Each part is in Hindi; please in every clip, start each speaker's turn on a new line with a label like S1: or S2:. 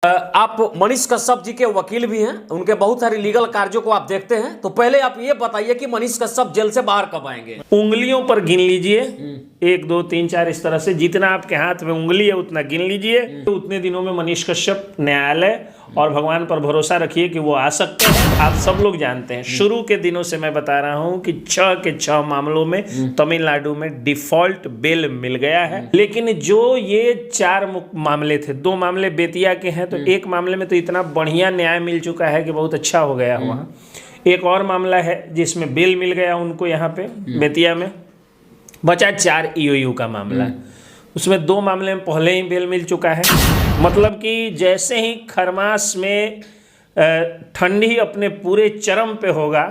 S1: आप मनीष कश्यप जी के वकील भी हैं, उनके बहुत सारे लीगल कार्यों को आप देखते हैं, तो पहले आप ये बताइए कि मनीष कश्यप जेल से बाहर कब आएंगे?
S2: उंगलियों पर गिन लीजिए, 1 2 3 4 इस तरह से जितना आपके हाथ में उंगली है उतना गिन लीजिए। तो उतने दिनों में मनीष कश्यप न्यायालय और भगवान पर भरोसा रखिए कि वो आ सकते हैं। आप सब लोग जानते हैं, शुरू के दिनों से मैं बता रहा हूं कि 6 के 6 मामलों में तमिलनाडु में डिफॉल्ट बेल मिल गया है। लेकिन जो ये 4 मामले थे, 2 मामले बेतिया के हैं, तो एक मामले में तो इतना बढ़िया न्याय मिल चुका है कि बहुत अच्छा हो गया वहाँ। एक और मामला है जिसमें बेल मिल गया उनको यहाँ पे बेतिया में, बचा 4 ईओयू का मामला। उसमें 2 मामले में पहले ही बेल मिल चुका है। मतलब कि जैसे ही खरमास में ठंडी अपने पूरे चरम पे होगा,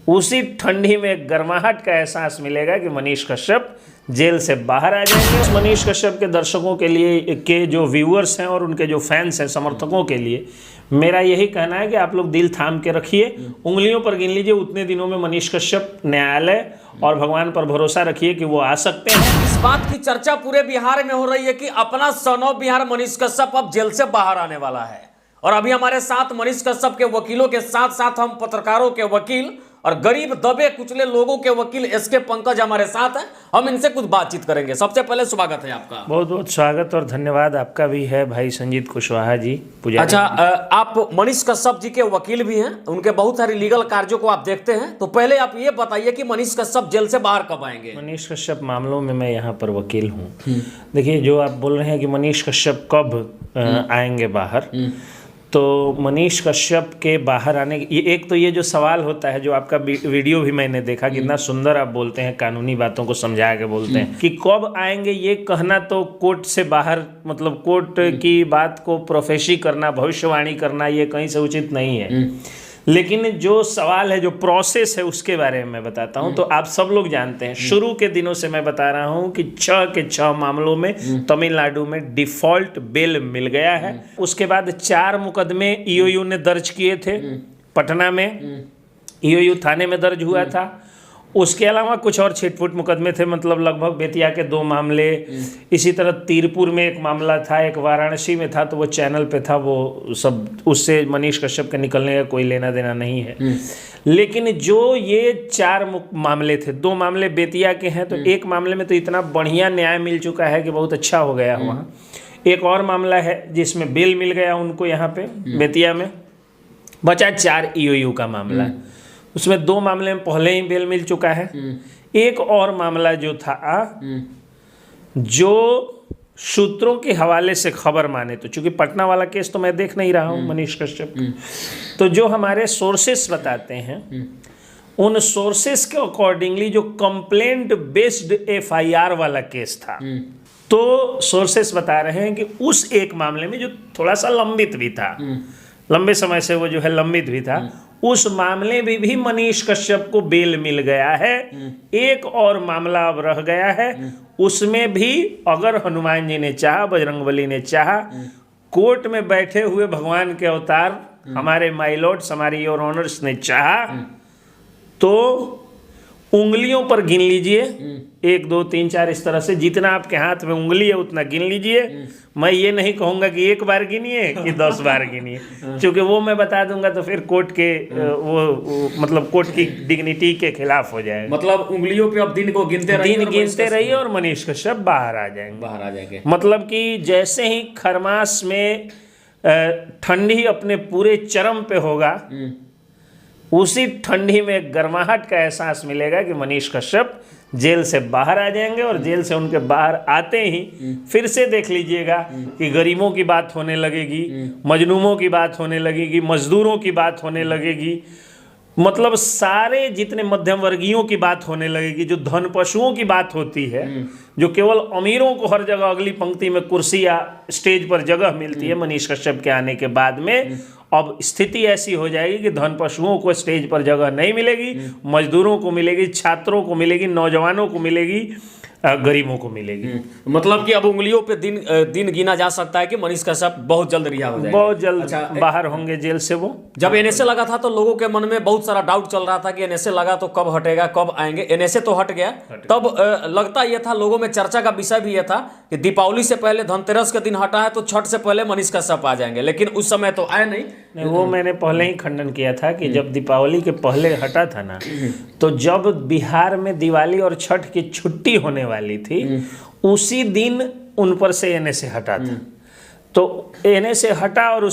S2: उसी ठंडी में गर्माहट का एहसास मिलेगा कि मनीष कश्यप जेल से बाहर आ जाएंगे। मनीष कश्यप के दर्शकों के लिए, के जो व्यूअर्स हैं और उनके जो फैंस हैं, समर्थकों के लिए मेरा यही कहना है कि आप लोग दिल थाम के रखिए, उंगलियों पर गिन लीजिए उतने दिनों में मनीष कश्यप न्यायालय और भगवान पर भरोसा रखिए कि वो आ सकते हैं।
S1: इस बात की चर्चा पूरे बिहार में हो रही है कि अपना सन ऑफ बिहार मनीष कश्यप अब जेल से बाहर आने वाला है। और अभी हमारे साथ मनीष कश्यप के वकीलों के साथ साथ हम पत्रकारों के वकील और गरीब दबे कुचले लोगों के वकील एसके पंकज हमारे साथ हैं। हम इनसे कुछ बातचीत करेंगे। सबसे पहले स्वागत है आपका।
S2: बहुत बहुत स्वागत और धन्यवाद आपका भी है भाई संजीत कुशवाहा जी, पुजारी।
S1: अच्छा, आप मनीष कश्यप जी के वकील भी हैं, उनके बहुत सारे लीगल कार्यों को आप देखते हैं, तो पहले आप ये बताइए कि मनीष कश्यप जेल से बाहर कब आएंगे?
S2: मनीष कश्यप मामलों में मैं यहाँ पर वकील हूँ। देखिए, जो आप बोल रहे हैं कि मनीष कश्यप कब आएंगे बाहर, तो मनीष कश्यप के बाहर आने ये एक तो ये जो सवाल होता है, जो आपका वीडियो भी मैंने देखा, कितना सुंदर आप बोलते हैं, कानूनी बातों को समझा के बोलते हैं कि कब आएंगे। ये कहना तो कोर्ट से बाहर, मतलब कोर्ट की बात को प्रोफेसी करना, भविष्यवाणी करना, ये कहीं से उचित नहीं है। लेकिन जो सवाल है, जो प्रोसेस है, उसके बारे में मैं बताता हूं। तो आप सब लोग जानते हैं, शुरू के दिनों से मैं बता रहा हूं कि 6 के 6 मामलों में तमिलनाडु में डिफॉल्ट बेल मिल गया है। उसके बाद 4 मुकदमे ईओयू ने दर्ज किए थे। पटना में ईओयू थाने में दर्ज हुआ था। उसके अलावा कुछ और छिटपुट मुकदमे थे, मतलब लगभग बेतिया के 2 मामले, इसी तरह तीरपुर में एक मामला था, एक वाराणसी में था, तो वो चैनल पे था, वो सब उससे मनीष कश्यप के निकलने का कोई लेना देना नहीं है। लेकिन जो ये 4 मामले थे, 2 मामले बेतिया के हैं, तो एक मामले में तो इतना बढ़िया न्याय मिल चुका है कि बहुत अच्छा हो गया वहाँ। एक और मामला है जिसमें बेल मिल गया उनको यहाँ पे बेतिया में, बचा 4 ईओयू का मामला। उसमें 2 मामले में पहले ही बेल मिल चुका है। एक और मामला जो था, जो सूत्रों के हवाले से खबर माने तो, चूंकि पटना वाला केस तो मैं देख नहीं रहा हूं मनीष कश्यप, तो जो हमारे सोर्सेस बताते हैं, उन सोर्सेस के अकॉर्डिंगली जो कंप्लेंट बेस्ड एफआईआर वाला केस था, तो सोर्सेस बता रहे हैं कि उस एक मामले में जो थोड़ा सा लंबित भी था, लंबे समय से वो जो है लंबित भी था, उस मामले में भी मनीष कश्यप को बेल मिल गया है। एक और मामला अब रह गया है, उसमें भी अगर हनुमान जी ने चाहा, बजरंगबली ने चाहा, कोर्ट में बैठे हुए भगवान के अवतार हमारे माय लॉर्ड्स, हमारे योर ऑनर्स ने चाहा, तो उंगलियों पर गिन लीजिए, 1 2 3 4 इस तरह से जितना आपके हाथ में उंगली है उतना गिन लीजिए। मैं ये नहीं कहूँगा कि 1 बार गिनिए कि 10 बार गिनिए, क्योंकि वो मैं बता दूंगा तो फिर कोर्ट के वो मतलब कोर्ट की डिग्निटी के खिलाफ हो जाएगा।
S1: मतलब उंगलियों पे अब दिन को गिनते
S2: रहिए और मनीष कश्यप बाहर आ जाएंगे। मतलब कि जैसे ही खरमास में ठंडी अपने पूरे चरम पे होगा, उसी ठंडी में गर्माहट का एहसास मिलेगा कि मनीष कश्यप जेल से बाहर आ जाएंगे। और जेल से उनके बाहर आते ही फिर से देख लीजिएगा कि गरीबों की बात होने लगेगी, मजलूमों की बात होने लगेगी, मजदूरों की बात होने लगेगी, मतलब सारे जितने मध्यम वर्गीयों की बात होने लगेगी। जो धन पशुओं की बात होती है, जो केवल अमीरों को हर जगह अगली पंक्ति में कुर्सी या स्टेज पर जगह मिलती है, मनीष कश्यप के आने के बाद में अब स्थिति ऐसी हो जाएगी कि धन पशुओं को स्टेज पर जगह नहीं मिलेगी, मजदूरों को मिलेगी, छात्रों को मिलेगी, नौजवानों को मिलेगी, गरीबों को मिलेगी।
S1: मतलब कि अब उंगलियों पे दिन गिना जा सकता है कि मनीष कश्यप बहुत जल्द रिहा हो जाएंगे।
S2: बहुत जल्द बाहर होंगे जेल से वो।
S1: जब एनएसए लगा था तो लोगों के मन में बहुत सारा डाउट चल रहा था कि एनएसए लगा तो कब हटेगा, कब आएंगे। एनएसए तो हट गया, तब लगता यह था, लोगों में चर्चा का विषय भी यह था कि दीपावली से पहले, धनतेरस के दिन हटा है तो छठ से पहले मनीष कश्यप आ जाएंगे, लेकिन उस समय तो आए नहीं।
S2: वो मैंने पहले ही खंडन किया था कि जब दीपावली के पहले हटा था ना, तो जब बिहार में दिवाली और छठ की छुट्टी होने वाली थी उसी दिन उन पर से एनएसए हटा था। तो एनएसए हटा और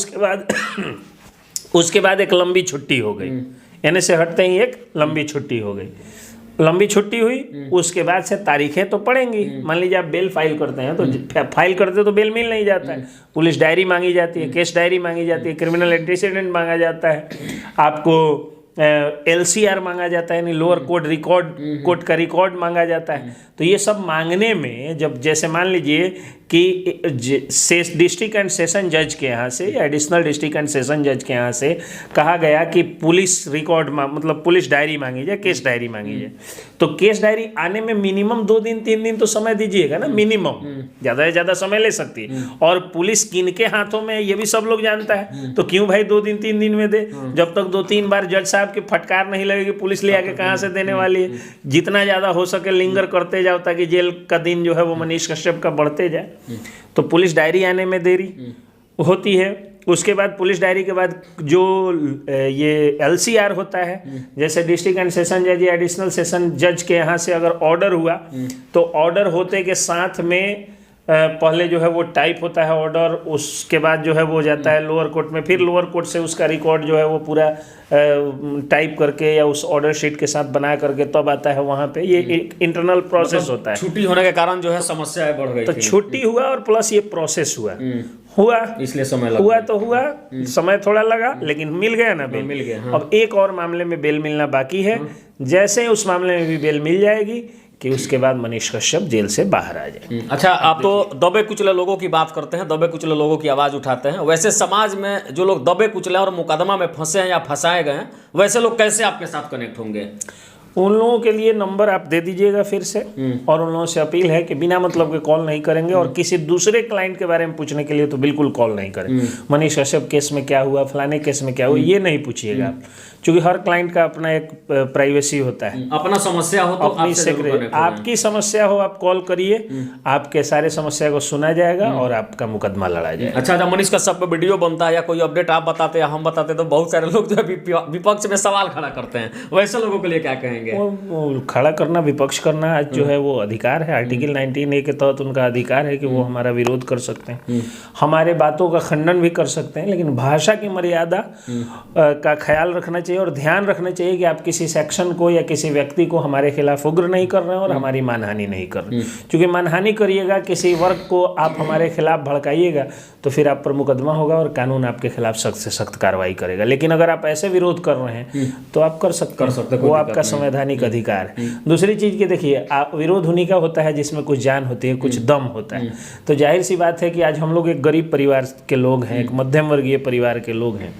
S2: उसके बाद एक लंबी छुट्टी हो गई। एनएसए हटते ही एक लंबी छुट्टी हो गई। लंबी छुट्टी हुई, उसके बाद से तारीखें तो पड़ेंगी। मान लीजिए आप बेल फाइल करते हैं तो फाइल करते तो बेल मिल नहीं जाता है, पुलिस डायरी मांगी जाती है, केस डायरी मांगी जाती है, क्रिमिनल एंटीसीडेंट मांगा जाता है, आपको LCR मांगा जाता है, यानी लोअर कोर्ट का रिकॉर्ड मांगा जाता है। तो ये सब मांगने में जब जैसे मान लीजिए कि डिस्ट्रिक्ट एंड सेशन जज के यहाँ से या एडिशनल डिस्ट्रिक्ट एंड सेशन जज के यहाँ से कहा गया कि पुलिस रिकॉर्ड मतलब पुलिस डायरी मांगी जाए, केस डायरी मांगी जाए, तो केस डायरी आने में मिनिमम 2 दिन 3 दिन तो समय दीजिएगा ना, मिनिमम। ज़्यादा से ज़्यादा समय ले सकती है। और पुलिस किनके हाथों में ये भी सब लोग जानता है, तो क्यों भाई 2 दिन 3 दिन में दे? जब तक 2-3 बार जज साहब की फटकार नहीं लगेगी, पुलिस ले आके कहाँ से देने वाली है? जितना ज़्यादा हो सके लिंगर करते जाओ ताकि जेल का दिन जो है वो मनीष कश्यप का बढ़ते जाए। तो पुलिस डायरी आने में देरी होती है। उसके बाद पुलिस डायरी के बाद जो ये LCR होता है, जैसे डिस्ट्रिक्ट एंड सेशन जज या एडिशनल सेशन जज के यहाँ से अगर ऑर्डर हुआ तो ऑर्डर होते के साथ में पहले जो है वो टाइप होता है ऑर्डर, उसके बाद जो है वो जाता है लोअर कोर्ट में, फिर लोअर कोर्ट से उसका रिकॉर्ड जो है वो पूरा टाइप करके या उस ऑर्डर शीट के साथ बना करके तब आता है वहाँ पे। ये एक इंटरनल प्रोसेस होता है।
S1: छुट्टी होने के कारण जो है समस्याएं बढ़ गई
S2: तो छुट्टी हुआ और प्लस ये प्रोसेस हुआ
S1: इसलिए समय लगा।
S2: हुआ तो हुआ, समय थोड़ा लगा, लेकिन मिल गया ना बेल।
S1: मिल गया।
S2: अब एक और मामले में बेल मिलना बाकी है। जैसे उस मामले में भी बेल मिल जाएगी कि उसके बाद मनीष कश्यप जेल से बाहर आ जाए।
S1: अच्छा, आप तो दबे कुचले लोगों की बात करते हैं, दबे कुचले लोगों की आवाज़ उठाते हैं। वैसे समाज में जो लोग दबे कुचले और मुकदमा में फंसे हैं या फंसाए गए हैं, वैसे लोग कैसे आपके साथ कनेक्ट होंगे?
S2: उन लोगों के लिए नंबर आप दे दीजिएगा फिर से, और उन लोगों से अपील है कि बिना मतलब के कॉल नहीं करेंगे, और किसी दूसरे क्लाइंट के बारे में पूछने के लिए तो बिल्कुल कॉल नहीं करें। मनीष कश्यप केस में क्या हुआ, फलाने केस में क्या हुआ, ये नहीं पूछिएगा आप, क्योंकि हर क्लाइंट का अपना एक प्राइवेसी होता है।
S1: अपना समस्या हो तो
S2: आपकी समस्या हो आप कॉल करिए, आपके सारे समस्या को सुना जाएगा और आपका मुकदमा लड़ा जाएगा।
S1: अच्छा, जब मनीष कश्यप पे वीडियो बनता है या कोई अपडेट आप बताते हैं, हम बताते तो बहुत सारे लोग जो है विपक्ष में सवाल खड़ा करते हैं, वैसे लोगों के लिए क्या कहेंगे?
S2: वो खड़ा करना, विपक्ष करना आज जो है वो अधिकार है। आर्टिकल 19A के तहत उनका अधिकार है कि वो हमारा विरोध कर सकते हैं, हमारे बातों का खंडन भी कर सकते हैं, लेकिन भाषा की मर्यादा का ख्याल रखना चाहिए और ध्यान रखना चाहिए कि आप किसी सेक्शन को या किसी व्यक्ति को हमारे खिलाफ उग्र नहीं कर रहे हैं और हमारी मानहानि नहीं कर रहे। क्योंकि मानहानि करिएगा, किसी वर्ग को आप हमारे खिलाफ भड़काइएगा तो फिर आप पर मुकदमा होगा और कानून आपके खिलाफ सख्त से सख्त कार्रवाई करेगा। लेकिन अगर आप ऐसे विरोध कर रहे हैं तो आप कर सकते हैं, वो आपका संवैधानिक अधिकार है। दूसरी चीज़ की देखिए, विरोध उन्हीं का होता है जिसमें कुछ जान होती है, कुछ दम होता है। तो जाहिर सी बात है कि आज हम लोग एक गरीब परिवार के लोग हैं, एक मध्यम वर्गीय परिवार के लोग हैं।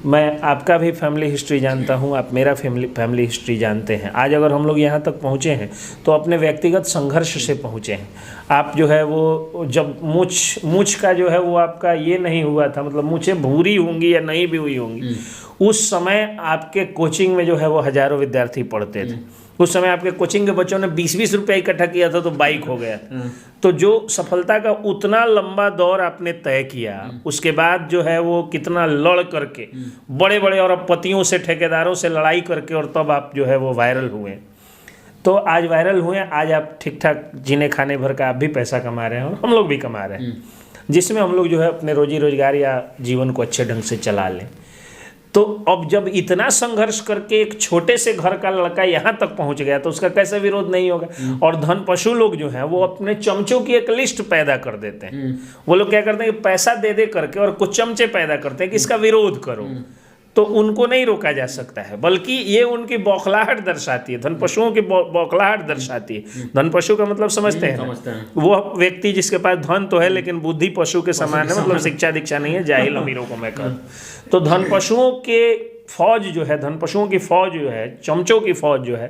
S2: मैं आपका भी फैमिली हिस्ट्री जानता हूं, आप मेरा फैमिली हिस्ट्री जानते हैं। आज अगर हम लोग यहाँ तक पहुँचे हैं तो अपने व्यक्तिगत संघर्ष से पहुँचे हैं। आप जो है वो जब मूछ का जो है वो आपका ये नहीं हुआ था, मतलब मूछें भूरी होंगी या नहीं भी हुई होंगी, उस समय आपके कोचिंग में जो है वो हजारों विद्यार्थी पढ़ते थे। उस समय आपके कोचिंग के बच्चों ने 20-20 रुपये इकट्ठा किया था तो बाइक हो गया था। तो जो सफलता का उतना लंबा दौर आपने तय किया, उसके बाद जो है वो कितना लड़ करके बड़े बड़े और अपपतियों से, ठेकेदारों से लड़ाई करके, और तब आप जो है वो वायरल हुए। तो आज वायरल हुए, आज आप ठीक ठाक जीने खाने भर का आप भी पैसा कमा रहे हैं और हम लोग भी कमा रहे हैं, जिसमें हम लोग जो है अपने रोजी रोजगार या जीवन को अच्छे ढंग से चला लें। तो अब जब इतना संघर्ष करके एक छोटे से घर का लड़का यहाँ तक पहुँच गया तो उसका कैसे विरोध नहीं होगा। और धन पशु लोग जो हैं वो अपने चमचों की एक लिस्ट पैदा कर देते हैं। वो लोग क्या करते हैं कि पैसा दे दे करके और कुछ चमचे पैदा करते हैं कि इसका विरोध करो, तो उनको नहीं रोका जा सकता है, बल्कि ये उनकी बौखलाहट दर्शाती है, धन पशुओं की बौखलाहट दर्शाती है। धन पशु का मतलब समझते हैं ना? वो व्यक्ति जिसके पास धन तो है लेकिन बुद्धि पशु के समान है, मतलब शिक्षा दीक्षा नहीं है, जाहिल अमीरों को मैं कहूँ। तो धन पशुओं के फौज जो है, धन पशुओं की फौज जो है, चमचों की फौज जो है,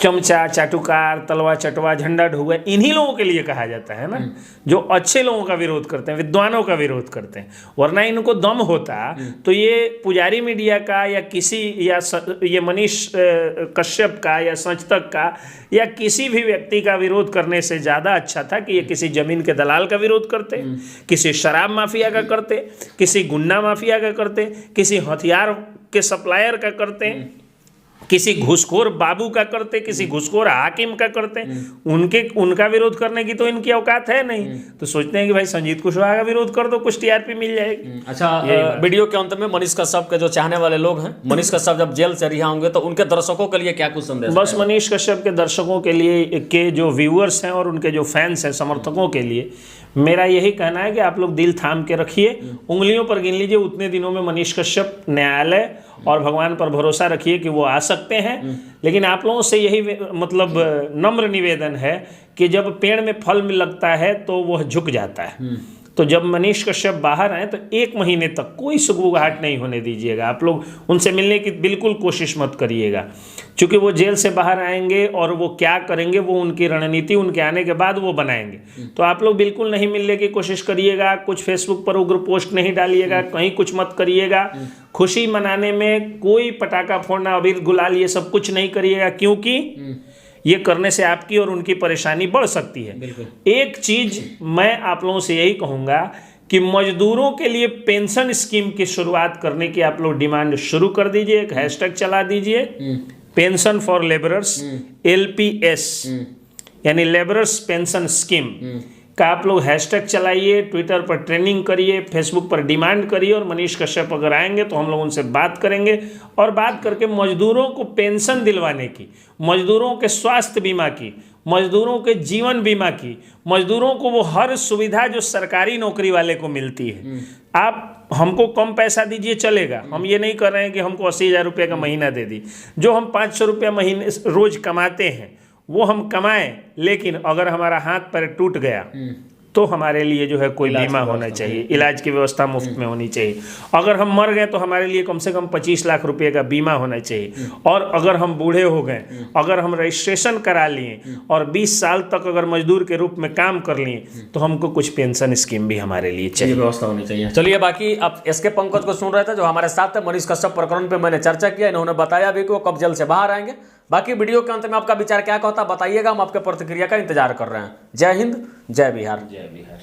S2: चमचा, चाटुकार, तलवा चटवा, झंडा ढुआ, इन्हीं लोगों के लिए कहा जाता है ना, जो अच्छे लोगों का विरोध करते हैं, विद्वानों का विरोध करते हैं। वरना इनको दम होता तो ये पुजारी मीडिया का या किसी या ये मनीष कश्यप का या सच तक का या किसी भी व्यक्ति का विरोध करने से ज़्यादा अच्छा था कि ये किसी जमीन के दलाल का विरोध करते, किसी शराब माफिया का करते, किसी गुंडा माफिया का करते, किसी हथियार के सप्लायर का करते, किसी घुसखोर बाबू का करते, किसी घुसखोर हाकिम का करते। उनका विरोध करने की तो इनकी औकात है नहीं, तो सोचते हैं कि भाई संजीत कुशवाहा का विरोध कर दो, कुछ टीआरपी मिल जाएगी।
S1: अच्छा, वीडियो के अंत में मनीष कश्यप के जो चाहने वाले लोग हैं, मनीष कश्यप जब जेल से रिहा होंगे तो उनके दर्शकों के लिए क्या कुछ संदेश?
S2: बस मनीष कश्यप के दर्शकों के लिए, के जो व्यूअर्स हैं और उनके जो फैंस हैं, समर्थकों के लिए मेरा यही कहना है कि आप लोग दिल थाम के रखिए, उंगलियों पर गिन लीजिए उतने दिनों में मनीष कश्यप न्यायालय और भगवान पर भरोसा रखिए कि वो आ सकते हैं। लेकिन आप लोगों से यही मतलब नम्र निवेदन है कि जब पेड़ में फल में लगता है तो वह झुक जाता है। तो जब मनीष कश्यप बाहर आए तो 1 महीने तक कोई सुगबुगाहट नहीं होने दीजिएगा। आप लोग उनसे मिलने की बिल्कुल कोशिश मत करिएगा, क्योंकि वो जेल से बाहर आएंगे और वो क्या करेंगे वो उनकी रणनीति उनके आने के बाद वो बनाएंगे। तो आप लोग बिल्कुल नहीं मिलने की कोशिश करिएगा, कुछ फेसबुक पर उग्र पोस्ट नहीं डालिएगा, कहीं कुछ मत करिएगा। खुशी मनाने में कोई पटाखा फोड़ना, अबीर गुलाल, ये सब कुछ नहीं करिएगा, क्योंकि ये करने से आपकी और उनकी परेशानी बढ़ सकती है। एक चीज मैं आप लोगों से यही कहूँगा कि मजदूरों के लिए पेंशन स्कीम की शुरुआत करने की आप लोग डिमांड शुरू कर दीजिए, एक हैशटैग चला दीजिए, पेंशन फॉर लेबरर्स, LPS, यानी लेबरर्स पेंशन स्कीम का आप लोग हैशटैग चलाइए, ट्विटर पर ट्रेंडिंग करिए, फेसबुक पर डिमांड करिए। और मनीष कश्यप अगर आएंगे तो हम लोग उनसे बात करेंगे और बात करके मजदूरों को पेंशन दिलवाने की, मजदूरों के स्वास्थ्य बीमा की, मजदूरों के जीवन बीमा की, मजदूरों को वो हर सुविधा जो सरकारी नौकरी वाले को मिलती है। आप हमको कम पैसा दीजिए चलेगा, हम ये नहीं कर रहे हैं कि हमको 80,000 रुपये का महीना दे दी। जो हम 500 रुपया महीने रोज कमाते हैं वो हम कमाएं, लेकिन अगर हमारा हाथ पैर टूट गया तो हमारे लिए जो है कोई बीमा होना चाहिए, इलाज की व्यवस्था मुफ्त में होनी चाहिए। अगर हम मर गए तो हमारे लिए कम से कम 25 लाख रुपए का बीमा होना चाहिए। और अगर हम बूढ़े हो गए, अगर हम रजिस्ट्रेशन करा लिए और 20 साल तक अगर मजदूर के रूप में काम कर लिए तो हमको कुछ पेंशन स्कीम भी हमारे लिए चाहिए,
S1: व्यवस्था होनी चाहिए। चलिए, बाकी आप एसके पंकज को सुन रहे थे जो हमारे साथ थे। मनीष कश्यप प्रकरण पे मैंने चर्चा किया, इन्होंने बताया भी कि वो कब जेल से बाहर आएंगे। बाकी वीडियो के अंत में आपका विचार क्या कहता बताइएगा, हम आपके प्रतिक्रिया का इंतजार कर रहे हैं। जय हिंद, जय बिहार।
S2: जय बिहार।